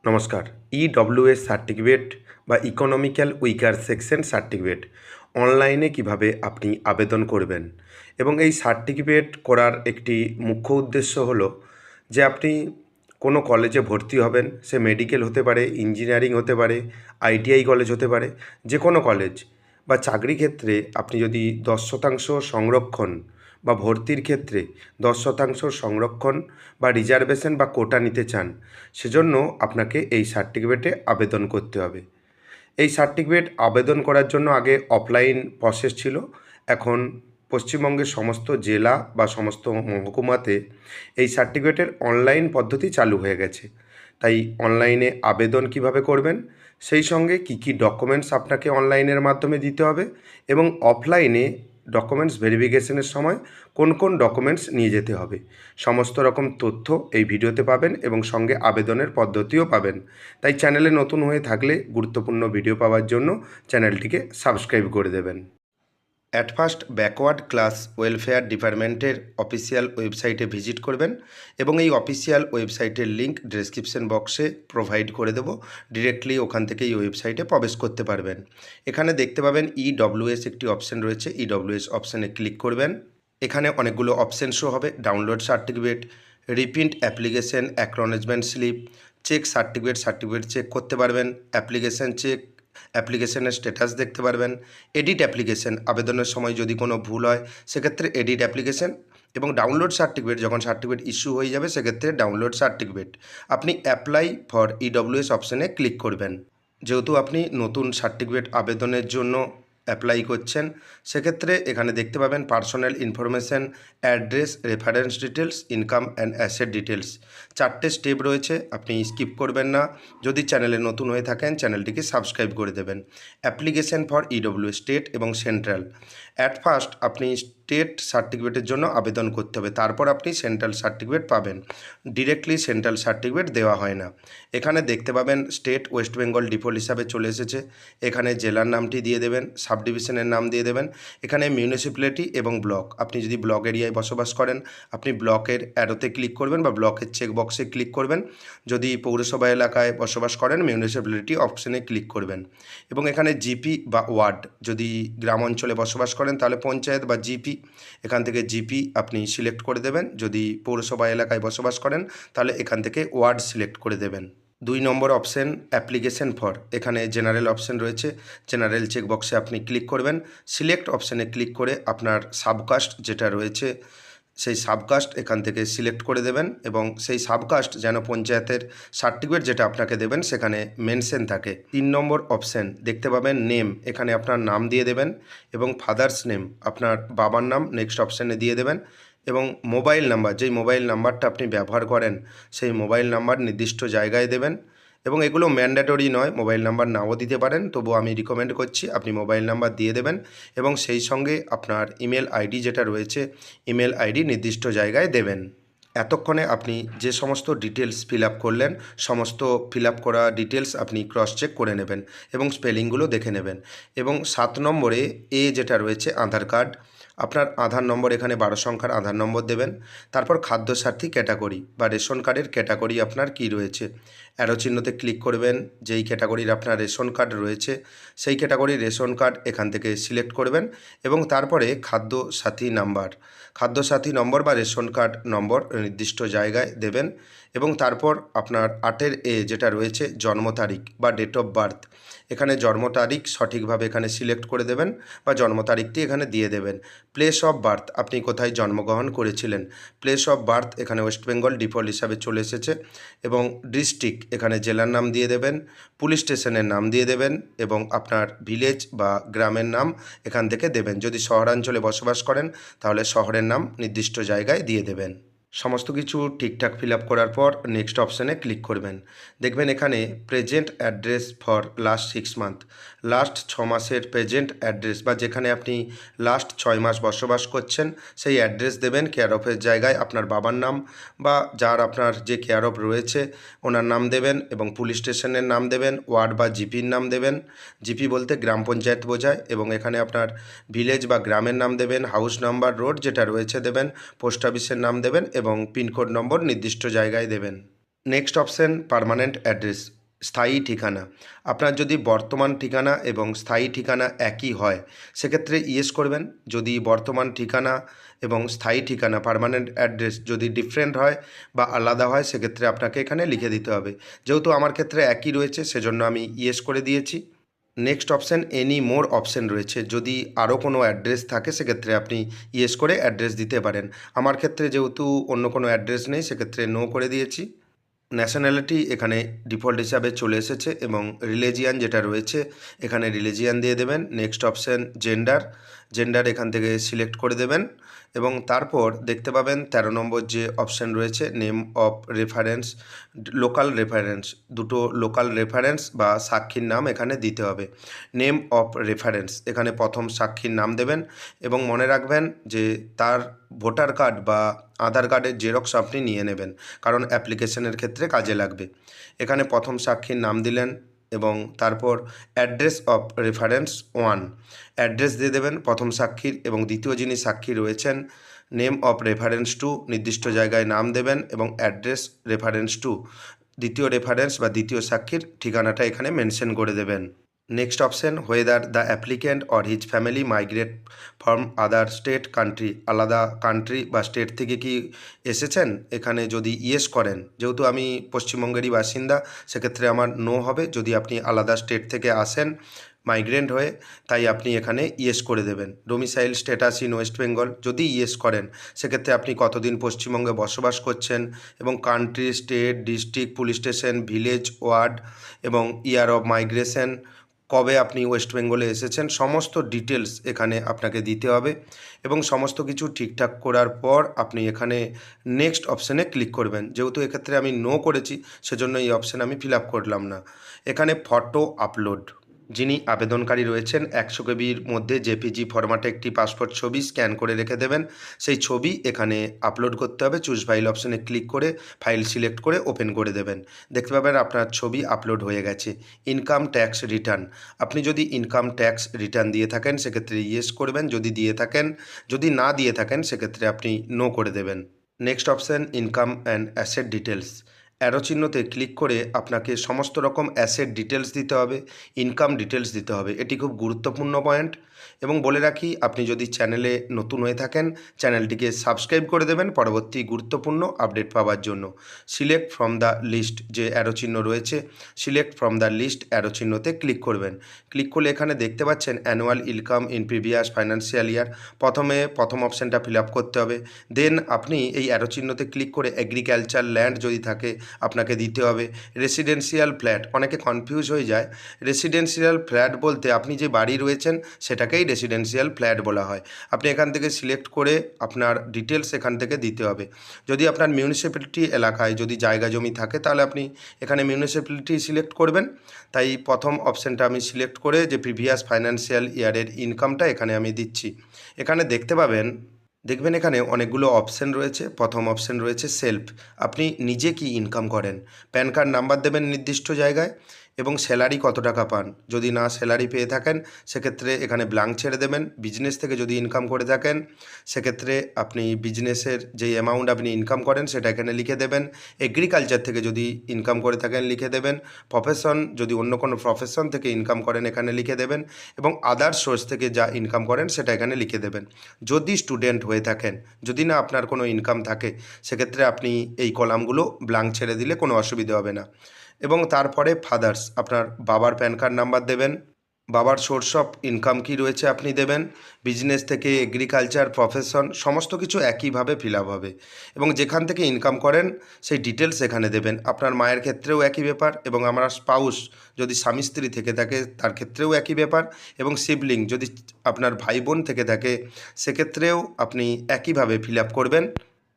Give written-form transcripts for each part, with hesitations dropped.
নমস্কার। EWS certificate বা economical weaker section certificate অনলাইনে কিভাবে আপনি আবেদন করবেন এবং এই সার্টিফিকেট করার একটি মুখ্য উদ্দেশ্য হলো যে আপনি কোনো কলেজে ভর্তি হবেন, সে মেডিকেল হতে পারে, ইঞ্জিনিয়ারিং হতে পারে, আইটিআই কলেজ হতে পারে, যে কোনো কলেজ বা চাকরি ক্ষেত্রে আপনি যদি 10% সংরক্ষণ বা ভর্তির ক্ষেত্রে 10% সংরক্ষণ বা রিজার্ভেশন বা কোটা নিতে চান, সেজন্য আপনাকে এই সার্টিফিকেটে আবেদন করতে হবে। এই সার্টিফিকেট আবেদন করার জন্য আগে অফলাইন প্রসেস ছিল। এখন পশ্চিমবঙ্গের সমস্ত জেলা বা সমস্ত মহকুমাতে এই সার্টিফিকেটের অনলাইন পদ্ধতি চালু হয়ে গেছে। তাই অনলাইনে আবেদন কিভাবে করবেন, সেই সঙ্গে কী কী ডকুমেন্টস আপনাকে অনলাইনের মাধ্যমে দিতে হবে এবং অফলাইনে ডকুমেন্টস ভেরিফিকেশনের সময় কোন কোন ডকুমেন্টস নিয়ে যেতে হবে, সমস্ত রকম তথ্য এই ভিডিওতে পাবেন এবং সঙ্গে আবেদনের পদ্ধতিও পাবেন। তাই চ্যানেলে নতুন হয়ে থাকলে গুরুত্বপূর্ণ ভিডিও পাওয়ার জন্য চ্যানেলটিকে সাবস্ক্রাইব করে দেবেন। At first backward class welfare ডিপার্টমেন্টের অফিসিয়াল ওয়েবসাইটে ভিজিট করবেন এবং এই অফিসিয়াল ওয়েবসাইটের লিঙ্ক ডেসক্রিপশন বক্সে প্রোভাইড করে দেবো। ডিরেক্টলি ওখান থেকে এই ওয়েবসাইটে প্রবেশ করতে পারবেন। এখানে দেখতে পাবেন ইডব্লিউএস একটি অপশন রয়েছে, ইডব্লিউএস অপশানে ক্লিক করবেন। এখানে অনেকগুলো অপশান শো হবে: download certificate, reprint application, acknowledgement slip, check certificate check করতে পারবেন, অ্যাপ্লিকেশন চেক, অ্যাপ্লিকেশনের স্ট্যাটাস দেখতে পারবেন, এডিট অ্যাপ্লিকেশন, আবেদনের সময় যদি কোনো ভুল হয় সেক্ষেত্রে এডিট অ্যাপ্লিকেশন, এবং ডাউনলোড সার্টিফিকেট, যখন সার্টিফিকেট ইস্যু হয়ে যাবে সেক্ষেত্রে ডাউনলোড সার্টিফিকেট। আপনি অ্যাপ্লাই ফর ইডব্লিউএস অপশানে ক্লিক করবেন। যেহেতু আপনি নতুন সার্টিফিকেট আবেদনের জন্য অ্যাপ্লাই করছেন, সেক্ষেত্রে এখানে দেখতে পাবেন personal information, address, reference details, income and asset details. 4টে স্টেপ রয়েছে, আপনি স্কিপ করবেন না। যদি চ্যানেলে নতুন হয়ে থাকেন চ্যানেলটিকে সাবস্ক্রাইব করে দেবেন। অ্যাপ্লিকেশন ফর ইডব্লিউ স্টেট এবং সেন্ট্রাল। অ্যাট ফার্স্ট আপনি স্টেট সার্টিফিকেটের জন্য আবেদন করতে হবে, তারপর আপনি সেন্ট্রাল সার্টিফিকেট পাবেন। ডিরেক্টলি সেন্ট্রাল সার্টিফিকেট দেওয়া হয় না। এখানে দেখতে পাবেন স্টেট ওয়েস্ট বেঙ্গল ডিফল্ট হিসাবে চলে এসেছে। এখানে জেলার নামটি দিয়ে দেবেন, সাব ডিভিশনের নাম দিয়ে দেবেন। এখানে মিউনিসিপ্যালিটি এবং ব্লক, আপনি যদি ব্লক এরিয়ায় বসবাস করেন আপনি ব্লকের অ্যারোতে ক্লিক করবেন বা ব্লকের চেক বক্সে ক্লিক করবেন। যদি পৌরসভা এলাকায় বসবাস করেন মিউনিসিপ্যালিটি অপশানে ক্লিক করবেন। এবং এখানে জিপি বা ওয়ার্ড, যদি গ্রাম অঞ্চলে বসবাস করেন তাহলে পঞ্চায়েত বা জিপি, এখান থেকে জিপি আপনি সিলেক্ট করে দেবেন। যদি পৌরসভা এলাকায় বসবাস করেন তাহলে এখান থেকে ওয়ার্ড সিলেক্ট করে দেবেন। 2 নম্বর অপশান অ্যাপ্লিকেশন ফর, এখানে জেনারেল অপশান রয়েছে, জেনারেল চেক বক্সে আপনি ক্লিক করবেন। সিলেক্ট অপশানে ক্লিক করে আপনার সাবকাস্ট যেটা রয়েছে সেই সাবকাস্ট এখান থেকে সিলেক্ট করে দেবেন এবং সেই সাবকাস্ট যেন পঞ্চায়েতের সার্টিফিকেট যেটা আপনাকে দেবেন সেখানে মেনশন থাকে। 3 নম্বর অপশান দেখতে পাবেন নেম, এখানে আপনার নাম দিয়ে দেবেন এবং ফাদার্স নেম, আপনার বাবার নাম নেক্সট অপশানে দিয়ে দেবেন এবং মোবাইল নাম্বার, যেই মোবাইল নাম্বারটা আপনি ব্যবহার করেন সেই মোবাইল নাম্বার নির্দিষ্ট জায়গায় দেবেন। এবং এগুলো ম্যান্ডেটরি নয়, মোবাইল নাম্বার নাও দিতে পারেন, তবু আমি রিকমেন্ড করছি আপনি মোবাইল নাম্বার দিয়ে দেবেন এবং সেই সঙ্গে আপনার ইমেল আইডি যেটা রয়েছে ইমেল আইডি নির্দিষ্ট জায়গায় দেবেন। এতক্ষণে আপনি যে সমস্ত ডিটেলস ফিল আপ করলেন সমস্ত ফিল আপ করা ডিটেলস আপনি ক্রস চেক করে নেবেন এবং স্পেলিংগুলো দেখে নেবেন। এবং 7 নম্বরে এ যেটা রয়েছে আধার কার্ড, আপনার আধার নম্বর, এখানে 12 সংখ্যার আধার নম্বর দেবেন। তারপর খাদ্যসাথী ক্যাটাগরি বা রেশন কার্ডের ক্যাটাগরি আপনার কি রয়েছে, অ্যারো চিহ্নতে ক্লিক করবেন। যেই ক্যাটাগরির আপনার রেশন কার্ড রয়েছে সেই ক্যাটাগরির রেশন কার্ড এখান থেকে সিলেক্ট করবেন এবং তারপরে খাদ্যসাথী নম্বর বা রেশন কার্ড নম্বর নির্দিষ্ট জায়গায় দেবেন এবং তারপর আপনার 8 এ যেটা রয়েছে জন্ম তারিখ বা ডেট অফ বার্থ, এখানে জন্ম তারিখ সঠিকভাবে এখানে সিলেক্ট করে দেবেন বা জন্ম তারিখটি এখানে দিয়ে দেবেন। প্লেস অফ বার্থ, আপনি কোথায় জন্মগ্রহণ করেছিলেন, প্লেস অফ বার্থ এখানে ওয়েস্ট বেঙ্গল ডিফল্ট হিসাবে চলে এসেছে। এবং ডিস্ট্রিক্ট, এখানে জেলার নাম দিয়ে দেবেন, পুলিশ স্টেশনের নাম দিয়ে দেবেন এবং আপনার ভিলেজ বা গ্রামের নাম এখান থেকে দেবেন। যদি শহরাঞ্চলে বসবাস করেন তাহলে শহরের নাম নির্দিষ্ট জায়গায় দিয়ে দেবেন। সমস্ত কিছু ঠিকঠাক ফিল আপ করার পর নেক্সট অপশানে ক্লিক করবেন। দেখবেন এখানে present address for last 6 month, last 6 মাসের প্রেজেন্ট অ্যাড্রেস বা যেখানে আপনি লাস্ট 6 মাস বসবাস করছেন সেই অ্যাড্রেস দেবেন। কেয়ার অফের জায়গায় আপনার বাবার নাম বা যার আপনার যে কেয়ার অফ রয়েছে ওনার নাম দেবেন এবং পুলিশ স্টেশনের নাম দেবেন, ওয়ার্ড বা জিপির নাম দেবেন। জিপি বলতে গ্রাম পঞ্চায়েত বোঝায়। এবং এখানে আপনার ভিলেজ বা গ্রামের নাম দেবেন, হাউস নাম্বার, রোড যেটা রয়েছে দেবেন, পোস্ট অফিসের নাম দেবেন এবং পিনকোড নম্বর নির্দিষ্ট জায়গায় দেবেন। নেক্সট অপশান পার্মানেন্ট অ্যাড্রেস, স্থায়ী ঠিকানা, আপনার যদি বর্তমান ঠিকানা এবং স্থায়ী ঠিকানা একই হয় সেক্ষেত্রে ইয়েস করবেন। যদি বর্তমান ঠিকানা এবং স্থায়ী ঠিকানা পার্মানেন্ট অ্যাড্রেস যদি ডিফারেন্ট হয় বা আলাদা হয় সেক্ষেত্রে আপনাকে এখানে লিখে দিতে হবে। যেহেতু আমার ক্ষেত্রে একই রয়েছে সেজন্য আমি ইয়েস করে দিয়েছি। Next option any more option রয়েছে, যদি আরও কোনো অ্যাড্রেস থাকে সেক্ষেত্রে আপনি ইয়েস করে অ্যাড্রেস দিতে পারেন। আমার ক্ষেত্রে যেহেতু অন্য কোনো অ্যাড্রেস নেই সেক্ষেত্রে নো করে দিয়েছি। ন্যাশনালিটি এখানে ডিফল্ট হিসাবে চলে এসেছে এবং রিলিজিয়ান যেটা রয়েছে এখানে রিলিজিয়ান দিয়ে দেবেন। নেক্সট অপশান জেন্ডার, জেন্ডার এখান থেকে সিলেক্ট করে দেবেন এবং তারপর দেখতে পাবেন 13 নম্বর যে অপশান রয়েছে name of reference, local reference, দুটো লোকাল রেফারেন্স বা সাক্ষীর নাম এখানে দিতে হবে। নেম অফ রেফারেন্স এখানে প্রথম সাক্ষীর নাম দেবেন এবং মনে রাখবেন যে তার ভোটার কার্ড বা আধার কার্ডের জেরক্স আপনি নিয়ে নেবেন, কারণ অ্যাপ্লিকেশনের ক্ষেত্রে কাজে লাগবে। এখানে প্রথম সাক্ষীর নাম দিলেন এবং তারপর অ্যাড্রেস অফ রেফারেন্স 1 অ্যাড্রেস দিয়ে দেবেন প্রথম সাক্ষীর, এবং দ্বিতীয় যিনি সাক্ষী রয়েছেন নেম অফ রেফারেন্স 2 নির্দিষ্ট জায়গায় নাম দেবেন এবং অ্যাড্রেস রেফারেন্স 2 দ্বিতীয় রেফারেন্স বা দ্বিতীয় সাক্ষীর ঠিকানাটা এখানে মেনশন করে দেবেন। Next option whether the applicant or his family migrate from other state country, আলাদা কান্ট্রি বা স্টেট থেকে কি এসেছেন, এখানে যদি ইয়েস করেন, যেহেতু আমি পশ্চিমবঙ্গেরই বাসিন্দা সেক্ষেত্রে আমার নো হবে। যদি আপনি আলাদা স্টেট থেকে আসেন মাইগ্রেন্ট হয়ে, তাই আপনি এখানে ইয়েস করে দেবেন। Domicile status in West Bengal যদি ইয়েস করেন সেক্ষেত্রে আপনি কতদিন পশ্চিমবঙ্গে বসবাস করছেন এবং country, state, district, police station, village, ward এবং ইয়ার অফ মাইগ্রেশন, কবে আপনি ওয়েস্ট বেঙ্গলে এসেছেন, সমস্ত ডিটেলস এখানে আপনাকে দিতে হবে এবং সমস্ত কিছু ঠিকঠাক করার পর আপনি এখানে নেক্সট অপশানে ক্লিক করবেন। যেহেতু এক্ষেত্রে আমি নো করেছি সেজন্য এই অপশান আমি ফিল আপ করলাম না। এখানে ফটো আপলোড, যিনি আবেদনকারী রয়েছেন 100 কেবির মধ্যে জেপিজি ফরম্যাটে একটি পাসপোর্ট ছবি স্ক্যান করে রেখে দেবেন। সেই ছবি এখানে আপলোড করতে হবে। চুজ ফাইল অপশানে ক্লিক করে ফাইল সিলেক্ট করে ওপেন করে দেবেন। দেখতে পাবেন আপনার ছবি আপলোড হয়ে গেছে। ইনকাম ট্যাক্স রিটার্ন, আপনি যদি ইনকাম ট্যাক্স রিটার্ন দিয়ে থাকেন সেক্ষেত্রে ইয়েস করবেন, যদি দিয়ে থাকেন, যদি না দিয়ে থাকেন সেক্ষেত্রে আপনি নো করে দেবেন। Next option income and asset details, arrow চিহ্নতে ক্লিক করে আপনাকে সমস্ত রকম অ্যাসেট ডিটেলস দিতে হবে, ইনকাম ডিটেলস দিতে হবে। এটি খুব গুরুত্বপূর্ণ পয়েন্ট এবং বলে রাখি, আপনি যদি চ্যানেলে নতুন হয়ে থাকেন চ্যানেলটিকে সাবস্ক্রাইব করে দেবেন পরবর্তী গুরুত্বপূর্ণ আপডেট পাওয়ার জন্য। সিলেক্ট ফ্রম দ্য লিস্ট যে অ্যারো চিহ্ন রয়েছে, select from the list arrow চিহ্নতে ক্লিক করবেন। ক্লিক করলে এখানে দেখতে পাচ্ছেন annual income in previous financial year, প্রথম অপশানটা ফিল আপ করতে হবে। দেন আপনি এই অ্যারো চিহ্নতে ক্লিক করে এগ্রিকালচার ল্যান্ড যদি থাকে আপনাকে দিতে হবে। রেসিডেন্সিয়াল ফ্ল্যাট, অনেকে কনফিউজ হয়ে যায়। রেসিডেন্সিয়াল ফ্ল্যাট বলতে আপনি যে বাড়ি রয়েছেন সেটাকেই রেসিডেন্সিয়াল ফ্ল্যাট বলা হয়। আপনি এখান থেকে সিলেক্ট করে আপনার ডিটেলস এখান থেকে দিতে হবে। যদি আপনার মিউনিসিপ্যালিটি এলাকায় যদি জায়গা জমি থাকে তাহলে আপনি এখানে মিউনিসিপ্যালিটি সিলেক্ট করবেন। তাই প্রথম অপশানটা আমি সিলেক্ট করে যে প্রিভিয়াস ফাইন্যান্সিয়াল ইয়ারের ইনকামটা এখানে আমি দিচ্ছি। এখানে দেখবেন এখানে অনেকগুলো অপশান রয়েছে। প্রথম অপশান রয়েছে সেলফ, আপনি নিজে কি ইনকাম করেন। প্যান কার্ড নাম্বার দেবেন নির্দিষ্ট জায়গায় এবং স্যালারি কত টাকা পান। যদি না স্যালারি পেয়ে থাকেন সেক্ষেত্রে এখানে ব্ল্যাঙ্ক ছেড়ে দেবেন। বিজনেস থেকে যদি ইনকাম করে থাকেন সেক্ষেত্রে আপনি বিজনেসের যেই অ্যামাউন্ট আপনি ইনকাম করেন সেটা এখানে লিখে দেবেন। এগ্রিকালচার থেকে যদি ইনকাম করে থাকেন লিখে দেবেন। প্রফেশন, যদি অন্য কোনো প্রফেশন থেকে ইনকাম করেন এখানে লিখে দেবেন এবং আদার সোর্স থেকে যা ইনকাম করেন সেটা এখানে লিখে দেবেন। যদি স্টুডেন্ট হয়ে থাকেন, যদি না আপনার কোনো ইনকাম থাকে সেক্ষেত্রে আপনি এই কলামগুলো ব্ল্যাঙ্ক ছেড়ে দিলে কোনো অসুবিধা হবে না। এবং তারপরে ফাদার্স, আপনার বাবার প্যান কার্ড নাম্বার দেবেন, বাবার সোর্স অফ ইনকাম কী রয়েছে আপনি দেবেন। বিজনেস থেকে এগ্রিকালচার, প্রফেশন, সমস্ত কিছু একইভাবে ফিল আপ হবে এবং যেখান থেকে ইনকাম করেন সেই ডিটেলস এখানে দেবেন। আপনার মায়ের ক্ষেত্রেও একই ব্যাপার এবং আমার স্পাউস যদি স্বামী স্ত্রী থেকে থাকে তার ক্ষেত্রেও একই ব্যাপার এবং সিবলিং যদি আপনার ভাই বোন থেকে থাকে সেক্ষেত্রেও আপনি একইভাবে ফিল আপ করবেন।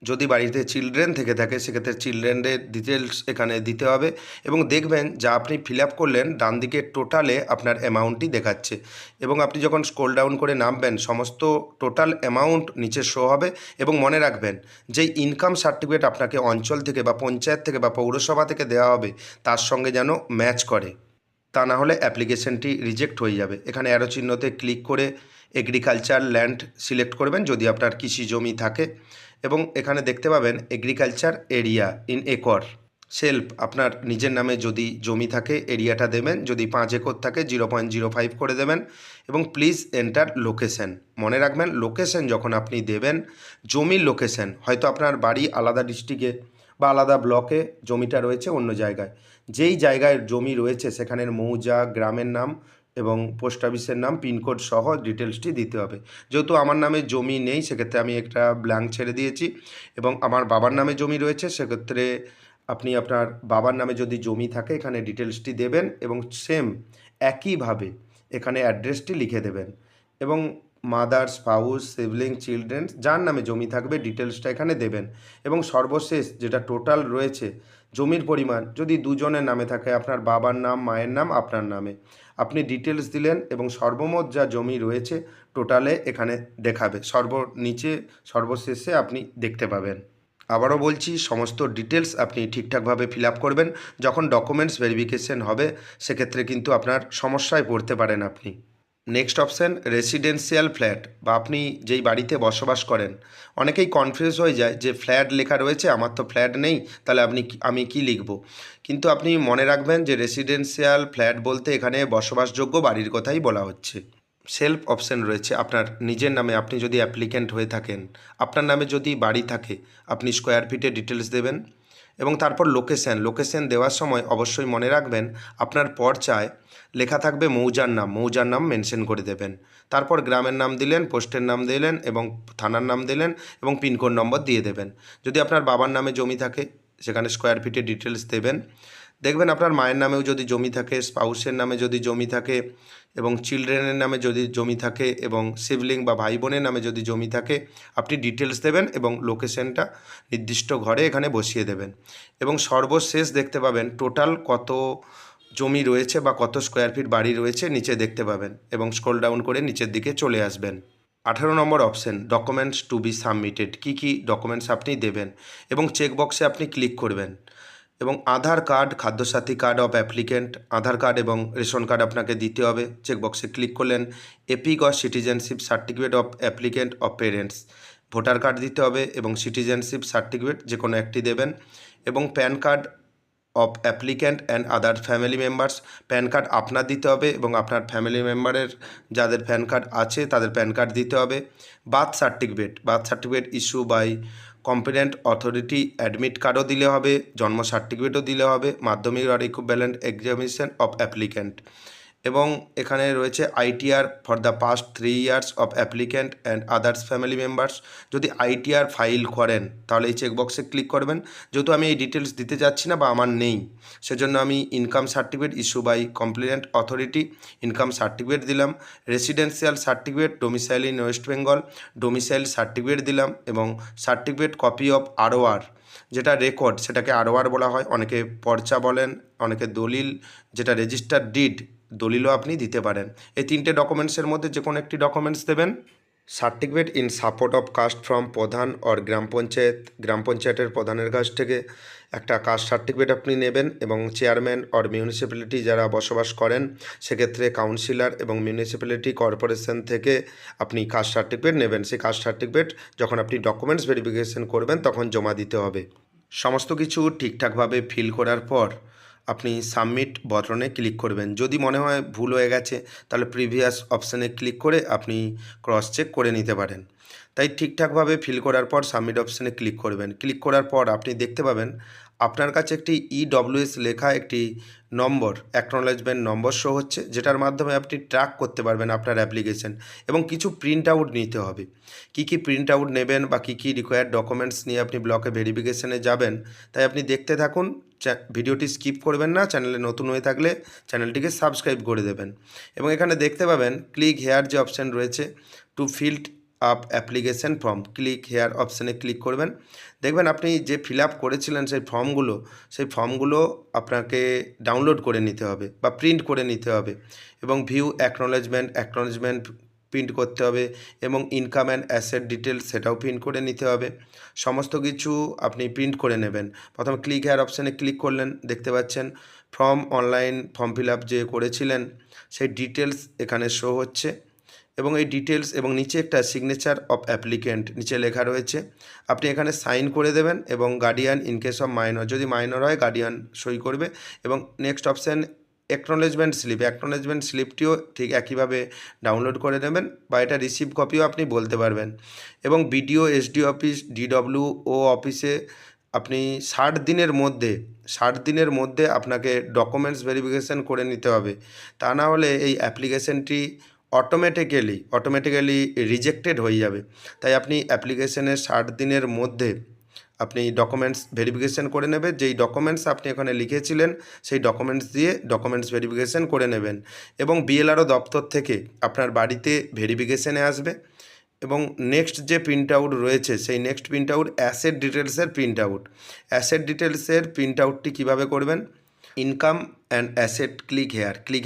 যদি বাড়িতে চিলড্রেন থেকে থাকে সেক্ষেত্রে চিলড্রেনদের ডিটেলস এখানে দিতে হবে এবং দেখবেন যা আপনি ফিল আপ করলেন ডান দিকে টোটালে আপনার অ্যামাউন্টটি দেখাচ্ছে এবং আপনি যখন স্ক্রল ডাউন করে নামবেন সমস্ত টোটাল অ্যামাউন্ট নিচে শো হবে। এবং মনে রাখবেন যেই ইনকাম সার্টিফিকেট আপনাকে অঞ্চল থেকে বা পঞ্চায়েত থেকে বা পৌরসভা থেকে দেওয়া হবে তার সঙ্গে যেন ম্যাচ করে, তা না হলে অ্যাপ্লিকেশনটি রিজেক্ট হয়ে যাবে। এখানে অ্যারো চিহ্নতে ক্লিক করে এগ্রিকালচার ল্যান্ড সিলেক্ট করবেন যদি আপনার কৃষি জমি থাকে এবং এখানে দেখতে পাবেন agriculture area in acre, self আপনার নিজের নামে যদি জমি থাকে এরিয়াটা দেবেন, যদি 5 একর থাকে 0.05 করে দেবেন এবং প্লিজ এন্টার লোকেশন। মনে রাখবেন লোকেশন যখন আপনি দেবেন, জমির লোকেশন হয়তো আপনার বাড়ি আলাদা ডিস্ট্রিক্টে বা আলাদা ব্লকে জমিটা রয়েছে অন্য জায়গায়, যেই জায়গায় জমি রয়েছে সেখানের মৌজা, গ্রামের নাম এবং পোস্ট অফিসের নাম, পিনকোড সহ ডিটেলসটি দিতে হবে। যেহেতু আমার নামে জমি নেই সেক্ষেত্রে আমি একটা ব্ল্যাঙ্ক ছেড়ে দিয়েছি এবং আমার বাবার নামে জমি রয়েছে, সেক্ষেত্রে আপনি আপনার বাবার নামে যদি জমি থাকে এখানে ডিটেলসটি দেবেন এবং সেম একইভাবে এখানে অ্যাড্রেসটি লিখে দেবেন এবং মাদার, স্পাউস, সিবলিং, চিলড্রেন যার নামে জমি থাকবে ডিটেলসটা এখানে দেবেন এবং সর্বশেষ যেটা টোটাল রয়েছে জমির পরিমাণ যদি দুজনের নামে থাকে, আপনার বাবার নাম, মায়ের নাম, আপনার নামে, আপনি ডিটেলস দিলেন এবং সর্বমোট যা জমি রয়েছে টোটালে এখানে দেখাবে, নিচে সর্বশেষে আপনি দেখতে পাবেন। আবারও বলছি, সমস্ত ডিটেলস আপনি ঠিকঠাকভাবে ফিল আপ করবেন। যখন ডকুমেন্টস ভেরিফিকেশন হবে সেক্ষেত্রে কিন্তু আপনার সমস্যায় পড়তে পারেন আপনি। নেক্সট অপশান রেসিডেন্সিয়াল ফ্ল্যাট, বা আপনি যেই বাড়িতে বসবাস করেন। অনেকেই কনফিউজ হয়ে যায় যে ফ্ল্যাট লেখা রয়েছে, আমার তো ফ্ল্যাট নেই, তাহলে আমি কি লিখব। কিন্তু আপনি মনে রাখবেন যে রেসিডেন্সিয়াল ফ্ল্যাট বলতে এখানে বসবাসযোগ্য বাড়ির কথাই বলা হচ্ছে। সেলফ অপশন রয়েছে আপনার নিজের নামে, আপনি যদি অ্যাপ্লিক্যান্ট হয়ে থাকেন, আপনার নামে যদি বাড়ি থাকে আপনি স্কোয়ার ফিটে ডিটেলস দেবেন এবং তারপর লোকেশন দেওয়ার সময় অবশ্যই মনে রাখবেন আপনার পর্চায় লেখা থাকবে মৌজার নাম মেনশন করে দেবেন। তারপর গ্রামের নাম দিলেন, পোস্টের নাম দিলেন এবং থানার নাম দিলেন এবং পিনকোড নম্বর দিয়ে দেবেন। যদি আপনার বাবার নামে জমি থাকে সেখানে স্কোয়ার ফিটে ডিটেলস দেবেন। দেখবেন আপনার মায়ের নামেও যদি জমি থাকে, স্পাউসের নামে যদি জমি থাকে এবং চিলড্রেনের নামে যদি জমি থাকে এবং সিবলিং বা ভাই বোনের নামে যদি জমি থাকে, আপনি ডিটেলস দেবেন এবং লোকেশনটা নির্দিষ্ট ঘরে এখানে বসিয়ে দেবেন এবং সর্বশেষ দেখতে পাবেন টোটাল কত জমি রয়েছে বা কত স্কোয়ার ফিট বাড়ি রয়েছে নিচে দেখতে পাবেন এবং স্ক্রল ডাউন করে নিচের দিকে চলে আসবেন। 18 নম্বর option documents to be submitted, কী কী ডকুমেন্টস আপনি দেবেন এবং চেকবক্সে আপনি ক্লিক করবেন এবং Aadhaar card, Khadyasathi card of applicant, Aadhaar card এবং রেশন কার্ড আপনাকে দিতে হবে। চেকবক্সে ক্লিক করলেন। EPIC or citizenship certificate of applicant of parents, voter card দিতে হবে এবং সিটিজেনশিপ সার্টিফিকেট যে কোনো একটি দেবেন এবং pan card of applicant and other family members, pan card আপনার দিতে হবে এবং আপনার ফ্যামিলি মেম্বারের যাদের প্যান কার্ড আছে তাদের প্যান কার্ড দিতে হবে। Birth certificate issue by competent authority, admit কার্ডও দিলে হবে, জন্ম সার্টিফিকেটও দিলে হবে, মাধ্যমিক আর ইকুইভ্যালেন্ট এক্সামিনেশন অফ অ্যাপ্লিক্যান্ট এবং এখানে রয়েছে ITR for the past 3 years of applicant and others family members. যদি আইটিআর ফাইল করেন তাহলে এই চেকবক্সে ক্লিক করবেন। যেহেতু আমি এই ডিটেলস দিতে যাচ্ছি না বা আমার নেই, সেজন্য আমি income certificate issue by competent authority, income certificate দিলাম। Residential certificate domicile in West Bengal, domicile certificate দিলাম এবং সার্টিফিকেট কপি অফ আরওআর, যেটা রেকর্ড সেটাকে আরওআর বলা হয়, অনেকে পর্চা বলেন, অনেকে দলিল, যেটা রেজিস্টার ডিড, দলিলও আপনি দিতে পারেন। এই 3টে ডকুমেন্টসের মধ্যে যে কোনো একটি ডকুমেন্টস দেবেন। Certificate in support of caste from pradhan or গ্রাম পঞ্চায়েতের প্রধানের কাছ থেকে একটা কাস্ট সার্টিফিকেট আপনি নেবেন এবং চেয়ারম্যান অর মিউনিসিপ্যালিটি যারা বসবাস করেন সেক্ষেত্রে কাউন্সিলর এবং মিউনিসিপ্যালিটি কর্পোরেশন থেকে আপনি কাস্ট সার্টিফিকেট নেবেন। সেই কাস্ট সার্টিফিকেট যখন আপনি ডকুমেন্টস ভেরিফিকেশন করবেন তখন জমা দিতে হবে। সমস্ত কিছু ঠিকঠাকভাবে ফিল করার পর আপনি সাবমিট বাটনে ক্লিক করবেন। যদি মনে হয় ভুল হয়ে গেছে তাহলে প্রিভিয়াস অপশানে ক্লিক করে আপনি ক্রস চেক করে নিতে পারেন। তাই ঠিকঠাকভাবে ফিল করার পর সাবমিট অপশানে ক্লিক করবেন। ক্লিক করার পর আপনি দেখতে পাবেন আপনার কাছে একটি ইডব্লিউএস লেখা একটি নম্বর, অ্যাকনোলেজমেন্ট নম্বর শো হচ্ছে, যেটার মাধ্যমে আপনি ট্র্যাক করতে পারবেন আপনার অ্যাপ্লিকেশন এবং কিছু প্রিন্ট আউট নিতে হবে। কী কী প্রিন্ট আউট নেবেন বা কী কী রিকোয়ার্ড ডকুমেন্টস নিয়ে আপনি ব্লকে ভেরিফিকেশনে যাবেন, তাই আপনি দেখতে থাকুন, ভিডিওটি স্কিপ করবেন না। চ্যানেলে নতুন হয়ে থাকলে চ্যানেলটিকে সাবস্ক্রাইব করে দেবেন এবং এখানে দেখতে পাবেন ক্লিক হেয়ার যে অপশান রয়েছে to fill up application form, click here অপশানে ক্লিক করবেন। দেখবেন আপনি যে ফিল আপ করেছিলেন সেই ফর্মগুলো আপনাকে ডাউনলোড করে নিতে হবে বা প্রিন্ট করে নিতে হবে এবং ভিউ অ্যাকনোলেজমেন্ট প্রিন্ট করতে হবে এবং ইনকাম অ্যান্ড অ্যাসেট ডিটেলস সেটাও প্রিন্ট করে নিতে হবে। সমস্ত কিছু আপনি প্রিন্ট করে নেবেন। প্রথমে ক্লিক হেয়ার অপশানে ক্লিক করলেন, দেখতে পাচ্ছেন অনলাইন ফর্ম ফিল আপ যে করেছিলেন সেই ডিটেলস এখানে শো হচ্ছে এবং এই ডিটেলস এবং নিচে একটা সিগনেচার অফ অ্যাপ্লিক্যান্ট নিচে লেখা রয়েছে। আপনি এখানে সাইন করে দেবেন এবং guardian in case of minor, যদি মাইনর হয় গার্ডিয়ান সই করবে। এবং নেক্সট অপশান অ্যাকনোলেজমেন্ট স্লিপটিও ঠিক একইভাবে ডাউনলোড করে নেবেন, বা এটা রিসিভ কপিও আপনি বলতে পারবেন। এবং বিডিও, এসডি অফিস, ডিডব্লিউও অফিসে আপনি 60 দিনের মধ্যে আপনাকে ডকুমেন্টস ভেরিফিকেশন করে নিতে হবে। তা না হলে এই অ্যাপ্লিকেশনটি অটোমেটিক্যালি রিজেক্টেড হয়ে যাবে। তাই আপনি অ্যাপ্লিকেশনের 60 দিনের মধ্যে আপনি ডকুমেন্টস ভেরিফিকেশন করে নেবেন। যেই ডকুমেন্টস আপনি এখানে লিখেছিলেন সেই ডকুমেন্টস দিয়ে ডকুমেন্টস ভেরিফিকেশন করে নেবেন। এবং বিএলআরও দপ্তর থেকে আপনার বাড়িতে ভেরিফিকেশনে আসবে। এবং নেক্সট যে প্রিন্ট আউট রয়েছে সেই নেক্সট প্রিন্ট আউট অ্যাসেট ডিটেলসের প্রিন্ট আউটটি কীভাবে করবেন, income and asset click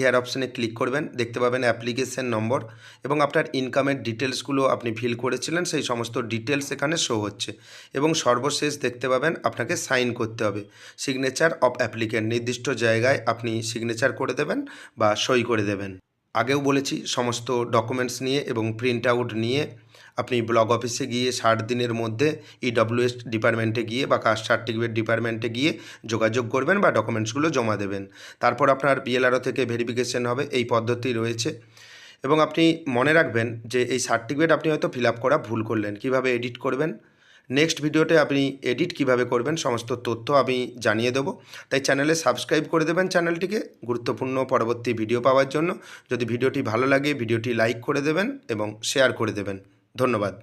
here অপশানে ক্লিক করবেন, দেখতে পাবেন অ্যাপ্লিকেশন নম্বর এবং আপনার ইনকামের ডিটেলসগুলো আপনি ফিল করেছিলেন সেই সমস্ত ডিটেলস এখানে শো হচ্ছে। এবং সর্বশেষ দেখতে পাবেন আপনাকে সাইন করতে হবে, সিগনেচার অফ অ্যাপ্লিক্যান্ট, নির্দিষ্ট জায়গায় আপনি সিগনেচার করে দেবেন বা সই করে দেবেন। আগেও বলেছি সমস্ত ডকুমেন্টস নিয়ে এবং প্রিন্ট আউট নিয়ে আপনি ব্লক অফিসে গিয়ে 60 দিনের মধ্যে ইডব্লিউএস ডিপার্টমেন্টে গিয়ে বা কাস্ট সার্টিফিকেট ডিপার্টমেন্টে গিয়ে যোগাযোগ করবেন বা ডকুমেন্টসগুলো জমা দেবেন। তারপর আপনার বিএলআরও থেকে ভেরিফিকেশন হবে, এই পদ্ধতি রয়েছে। এবং আপনি মনে রাখবেন যে এই সার্টিফিকেট আপনি হয়তো ফিল আপ করা ভুল করলেন, কীভাবে এডিট করবেন নেক্সট ভিডিওতে আপনি এডিট কিভাবে করবেন সমস্ত তথ্য আমি জানিয়ে দেবো। তাই চ্যানেলে সাবস্ক্রাইব করে দেবেন চ্যানেলটিকে গুরুত্বপূর্ণ পরবর্তী ভিডিও পাওয়ার জন্য। যদি ভিডিওটি ভালো লাগে ভিডিওটি লাইক করে দেবেন এবং শেয়ার করে দেবেন। ধন্যবাদ।